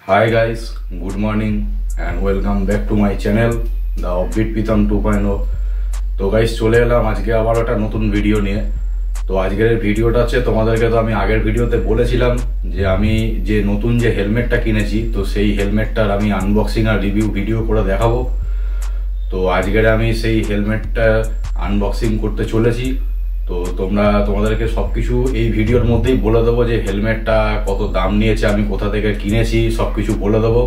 Hi guys, good morning and welcome back to my channel The Offbeat Pritam 2.0। তো guys চলে এলাম আজকে আবার একটা নতুন ভিডিও নিয়ে। তো আজকের ভিডিওটা আছে তোমাদেরকে তো আমি আগের ভিডিওতে বলেছিলাম যে আমি যে নতুন যে হেলমেটটা কিনেছি তো সেই হেলমেটটার আমি আনবক্সিং আর রিভিউ ভিডিও করে দেখাবো। তো আজকের আমি সেই হেলমেটটা আনবক্সিং করতে চলেছি। তো তোমাদেরকে সবকিছু এই ভিডিওর মধ্যেই বলে দেবো যে হেলমেটটা কত দাম নিয়েছে, আমি কোথা থেকে কিনেছি, সবকিছু বলে দেবো।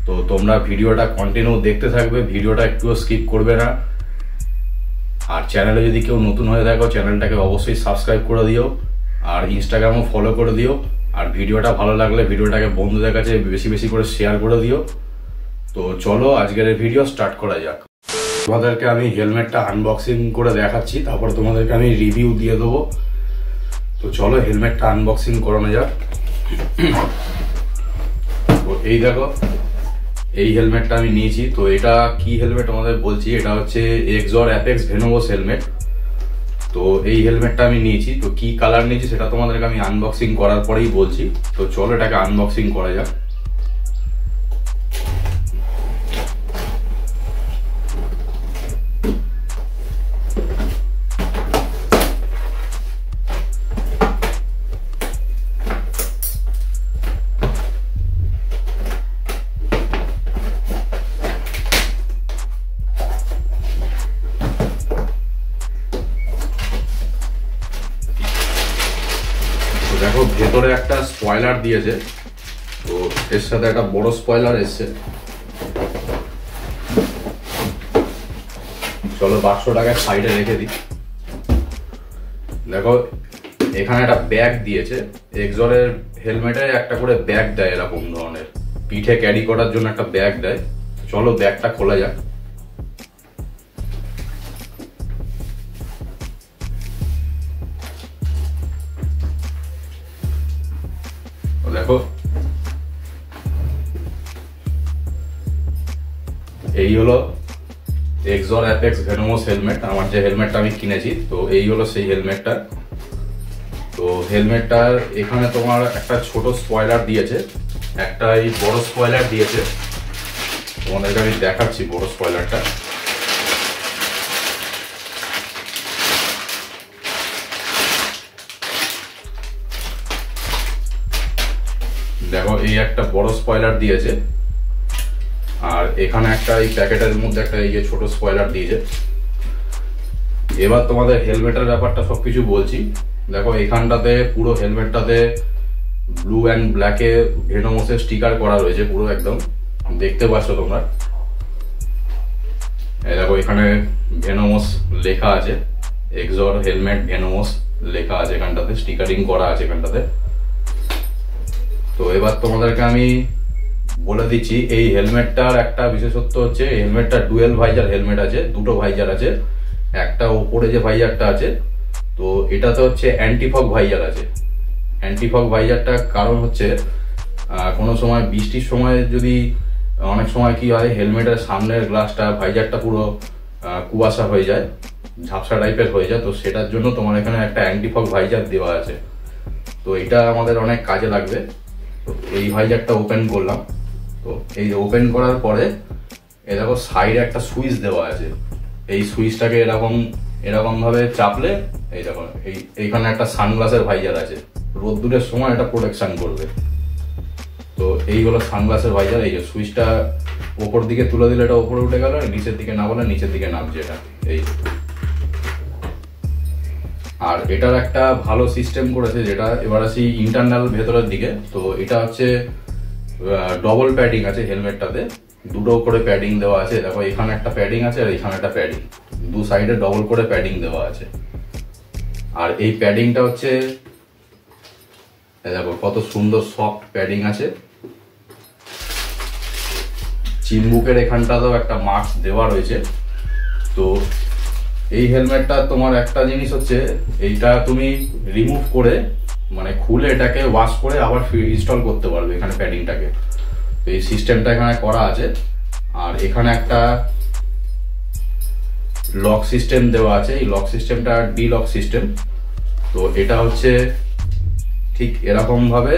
তো তোমরা ভিডিওটা কন্টিনিউ দেখতে থাকবে, ভিডিওটা একটুও স্কিপ করবে না। আর চ্যানেলে যদি কেউ নতুন হয়ে থাকো চ্যানেলটাকে অবশ্যই সাবস্ক্রাইব করে দিও, আর ইনস্টাগ্রামও ফলো করে দিও। আর ভিডিওটা ভালো লাগলে ভিডিওটাকে বন্ধুদের কাছে বেশি বেশি করে শেয়ার করে দিও। তো চলো আজকের ভিডিও স্টার্ট করা যাক। তোমাদেরকে আমি হেলমেটটা আনবক্সিং করে দেখাচ্ছি, তারপর তোমাদেরকে আমি রিভিউ দিয়ে দেবো। তো চলো হেলমেটটা আনবক্সিং করানো যাক। তো এই দেখো, এই হেলমেটটা আমি নিয়েছি। তো এটা কি হেলমেট আমাদের বলছি, এটা হচ্ছে এক্সর অ্যাপেক্স ভেনোমস হেলমেট। তো এই হেলমেটটা আমি নিয়েছি। তো কি কালার নিয়েছি সেটা তোমাদেরকে আমি আনবক্সিং করার পরেই বলছি। তো চলো এটাকে আনবক্সিং করা যাক। দেখো ভেতরে একটা স্পয়লার দিয়েছে, তো এর সাথে একটা বড় স্পয়লার এসছে। চলো বাক্সটাকে সাইডে রেখে দিই। দেখো এখানে একটা ব্যাগ দিয়েছে, এক্সরের হেলমেটে একটা করে ব্যাগ দেয় এরকম ধরনের, পিঠে ক্যারি করার জন্য একটা ব্যাগ দেয়। চলো ব্যাগটা খোলা যাক। দেখো এই হলো এক্সর অ্যাপেক্স ভেনোমস হেলমেট, আমার যে হেলমেটটা আমি কিনেছি। তো এই হলো সেই হেলমেটটা। তো হেলমেটটার এখানে তোমার একটা ছোট স্পয়লার দিয়েছে, একটা এই বড় স্পয়লার দিয়েছে। তোমাদেরকে আমি দেখাচ্ছি বড় স্পয়লারটা। দেখো এই একটা বড় স্পয়লার দিয়েছে, আর এখানে একটা এই প্যাকেটের মধ্যে একটা এই যে ছোট স্পয়লার দিয়েছে। এবার তোমাদের হেলমেটের ব্যাপারটা সবকিছু বলছি। দেখো এখানটাতে পুরো হেলমেটটাতে ব্লু অ্যান্ড ব্ল্যাকে ভেনোমসের স্টিকার করা রয়েছে, পুরো একদম দেখতে পাচ্ছ তোমরা। এই দেখো এখানে ভেনোমস লেখা আছে, এক্সর হেলমেট ভেনোমস লেখা আছে, এখানটাতে স্টিকারিং করা আছে এখানটাতে। তো এবার তোমাদেরকে আমি বলে দিচ্ছি এই হেলমেটটার একটা বিশেষত্ব হচ্ছে এই হেলমেটটা ডুয়েল ভাইজার হেলমেট আছে, দুটো ভাইজার আছে। একটা উপরে যে ভাইজারটা আছে তো এটাতে হচ্ছে অ্যান্টিফগ ভাইজার আছে। অ্যান্টিফগ ভাইজারটা কারণ হচ্ছে কোনো সময় বৃষ্টির সময় যদি অনেক সময় কি হয় হেলমেটের সামনের গ্লাসটা ভাইজারটা পুরো কুয়াশা হয়ে যায়, ঝাপসা টাইপের হয়ে যায়। তো সেটার জন্য তোমার এখানে একটা অ্যান্টিফগ ভাইজার দেওয়া আছে। তো এটা আমাদের অনেক কাজে লাগবে। তো এই ভাইজারটা ওপেন করলাম। তো এই ওপেন করার পরে এই দেখো সাইডে একটা সুইচ দেওয়া আছে। এই সুইচটাকে এরকম ভাবে চাপলে এই দেখো এইখানে একটা সানগ্লাসের ভাইজার আছে, রোদ্দুরের সময় এটা প্রোটেকশন করবে। তো এই হলো সানগ্লাসের ভাইজার। এই যে সুইচটা ওপর দিকে তুলে দিলে এটা ওপরে উঠে গেল, নিচের দিকে নামালে নিচের দিকে নামছে এটা। এই আর এটার একটা ভালো সিস্টেম করেছে, যেটা এবার আসি ইন্টারনাল ভেতরের দিকে। তো এটা হচ্ছে ডবল প্যাডিং আছে হেলমেটটাতে, দুটো করে প্যাডিং দেওয়া আছে। দেখো এখানে একটা প্যাডিং আছে আর এখানে একটা প্যাডিং, দু সাইডে ডবল করে প্যাডিং দেওয়া আছে। আর এই প্যাডিংটা হচ্ছে দেখো কত সুন্দর সফট প্যাডিং আছে। চিনবুকের এখানটাতেও একটা মার্কস দেওয়া রয়েছে। তো এই হেলমেটটা তোমার একটা জিনিস হচ্ছে এইটা তুমি রিমুভ করে মানে খুলে এটাকে ওয়াশ করে আবার ইনস্টল করতে পারবে এখানে প্যাডিংটাকে। তো এই সিস্টেমটা এখানে করা আছে। আর এখানে একটা লক সিস্টেম দেওয়া আছে, এই লক সিস্টেমটা ডি লক সিস্টেম। তো এটা হচ্ছে ঠিক এরকম ভাবে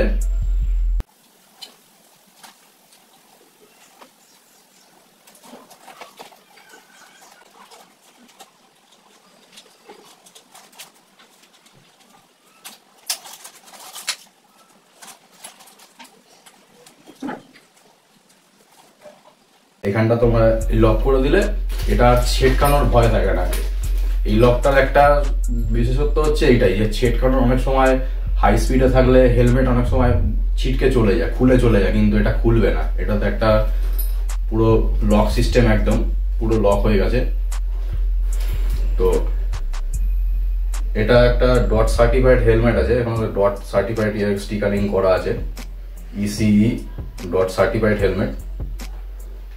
এখানটা তোমরা লক করে দিলে এটা ছেটকানোর ভয় থাকে না। এই লকটার একটা বিশেষত্ব হচ্ছে এইটাই, যে ছেটকানোর অনেক সময় হাই স্পিডে থাকলে হেলমেট অনেক সময় ছিটকে চলে যায়, খুলে চলে যায়, কিন্তু এটা খুলবে না। এটাতে একটা পুরো লক সিস্টেম, একদম পুরো লক হয়ে গেছে। তো এটা একটা ডট সার্টিফাইড হেলমেট আছে, এখন ডট সার্টিফাইড স্টিকারিং করা আছে, ইসিই ডট সার্টিফাইড হেলমেট।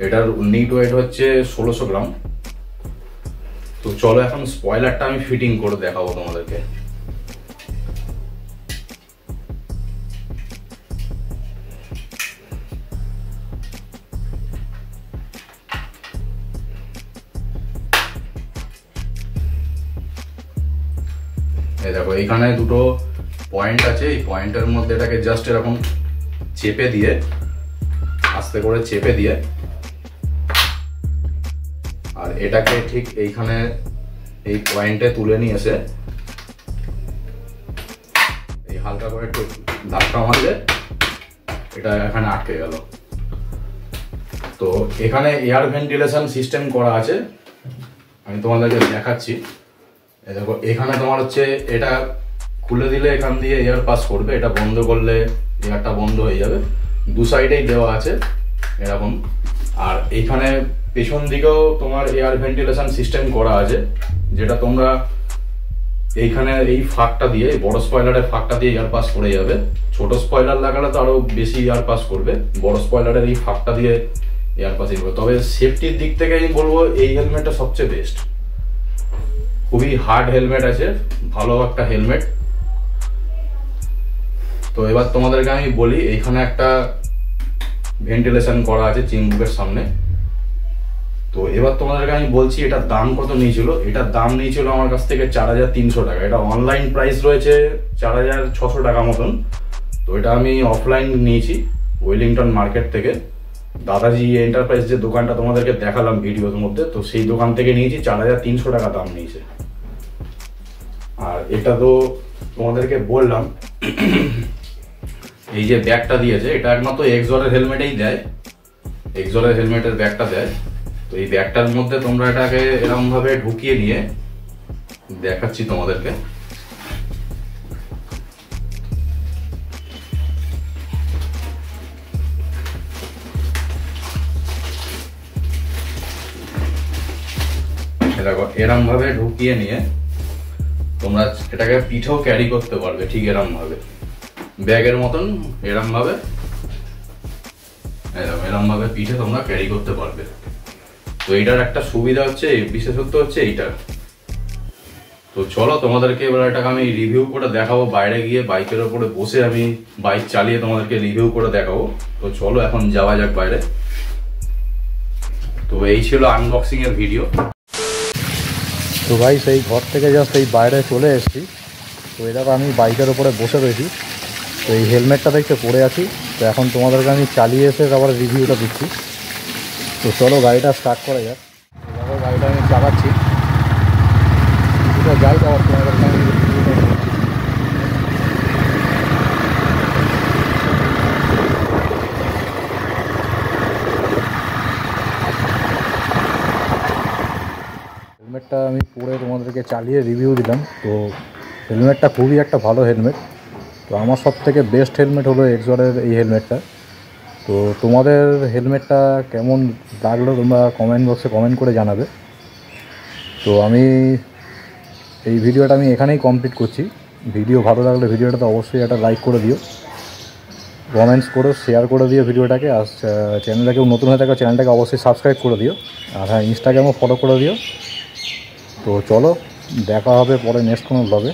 এটার নিট ওয়েট হচ্ছে 1600 গ্রাম। তো চলো এখন স্পয়লারটা আমি ফিটিং করে দেখাবো তোমাদেরকে। এই দেখো এখানে দুটো পয়েন্ট আছে, এই পয়েন্টের মধ্যে এটাকে জাস্ট এরকম চেপে দিয়ে, আস্তে করে চেপে দিয়ে, আর এটাকে ঠিক এইখানে এই পয়েন্টে তুলে নিয়ে এসে এই হালকা করে একটু ধাক্কা মারলে এটা এখানে আটকে গেল। তো এখানে এয়ার ভেন্টিলেশন সিস্টেম করা আছে, আমি তোমাদেরকে দেখাচ্ছি। দেখো এখানে তোমার হচ্ছে এটা খুলে দিলে এখান দিয়ে এয়ার পাস করবে, এটা বন্ধ করলে এয়ারটা বন্ধ হয়ে যাবে। দু সাইডেই দেওয়া আছে এরকম। আর এইখানে পেছন দিকেও তোমার এয়ার ভেন্টিলেশন সিস্টেম করা আছে, যেটা তোমরা এইখানে এই ফাঁকটা দিয়ে, বড় স্পয়লারের ফাঁকটা দিয়ে এয়ার পাস করে যাবে। ছোট স্পয়লার লাগালে তো আরো বেশি এয়ার পাস করবে, বড় স্পয়লারের এই ফাঁকটা দিয়ে এয়ার পাসিং করবে। তবে সেফটির দিক থেকে আমি বলবো এই হেলমেটটা সবচেয়ে বেস্ট, খুবই হার্ড হেলমেট আছে, ভালো একটা হেলমেট। তো এবার তোমাদেরকে আমি বলি, এইখানে একটা ভেন্টিলেশন করা আছে চিমবুকের সামনে। তো এবার তোমাদেরকে আমি বলছি এটার দাম কত নিয়েছিল। এটার দাম নিয়েছিল আমার কাছ থেকে 4300 টাকা। এটা অনলাইন প্রাইস রয়েছে 4600 টাকা মতন। তো এটা আমি অফলাইন নিয়েছি ওয়েলিংটন মার্কেট থেকে, দাদাজি এন্টারপ্রাইজ যে দোকানটা তোমাদেরকে দেখালাম ভিডিওর মধ্যে, তো সেই দোকান থেকে নিয়েছি। 4300 টাকা দাম নিয়েছে। আর এটা তো তোমাদেরকে বললাম, এই যে ব্যাগটা দিয়েছে এটা একমাত্র এক্সরের হেলমেটেই দেয়, এক্সরের হেলমেটের ব্যাগটা দেয়। তো এই ব্যাগটার মধ্যে তোমরা এটাকে এরকম ভাবে ঢুকিয়ে নিয়ে দেখাচ্ছি তোমাদেরকে। দেখো এরকম ভাবে ঢুকিয়ে নিয়ে তোমরা এটাকে পিঠেও ক্যারি করতে পারবে, ঠিক এরকম ভাবে ব্যাগের মতন এরকম ভাবে, এরকম ভাবে পিঠে তোমরা ক্যারি করতে পারবে। তো এইটার একটা সুবিধা হচ্ছে, বিশেষত্ব হচ্ছে এইটার। তো চলো তোমাদেরকে এবার এটাকে আমি রিভিউ করে দেখাবো, বাইরে গিয়ে বাইকের ওপরে বসে আমি বাইক চালিয়ে তোমাদেরকে রিভিউ করে দেখাবো। তো চলো এখন যাওয়া যাক বাইরে। তো এই ছিল আনবক্সিং এর ভিডিও। তো ভাই সেই ঘর থেকে জাস্ট এই বাইরে চলে এসেছি। তো এটা আমি বাইকের ওপরে বসে রয়েছি। তো এই হেলমেটটা দেখতে পরে আছি। তো এখন তোমাদেরকে আমি চালিয়ে এসে তারপরে রিভিউটা দিচ্ছি। তো চলো গাড়িটা স্টার্ট করা যাক। এবার গাড়িটা আমি চালাচ্ছি, কিছুটা যাই তারপর তোমাদেরকে আমি রিভিউটা দিচ্ছি। হেলমেটটা আমি পরে তোমাদেরকে চালিয়ে রিভিউ দিলাম। তো হেলমেটটা খুবই একটা ভালো হেলমেট। তো আমার সব থেকে বেস্ট হেলমেট হলো এক্সরের এই হেলমেটটা। তো তোমাদের হেলমেটটা কেমন লাগলো তোমরা কমেন্ট বক্সে কমেন্ট করে জানাবে। তো আমি এই ভিডিওটা আমি এখানেই কমপ্লিট করছি। ভিডিও ভালো লাগলে ভিডিওটাতে অবশ্যই একটা লাইক করে দিও, কমেন্টস করো, শেয়ার করে দিও ভিডিওটাকে। আর চ্যানেলটা কেউ নতুন হয়ে থাকলে চ্যানেলটাকে অবশ্যই সাবস্ক্রাইব করে দিও। আর হ্যাঁ, ইনস্টাগ্রামও ফলো করে দিও। তো চলো দেখা হবে পরে নেক্সট কোনো ব্লগে।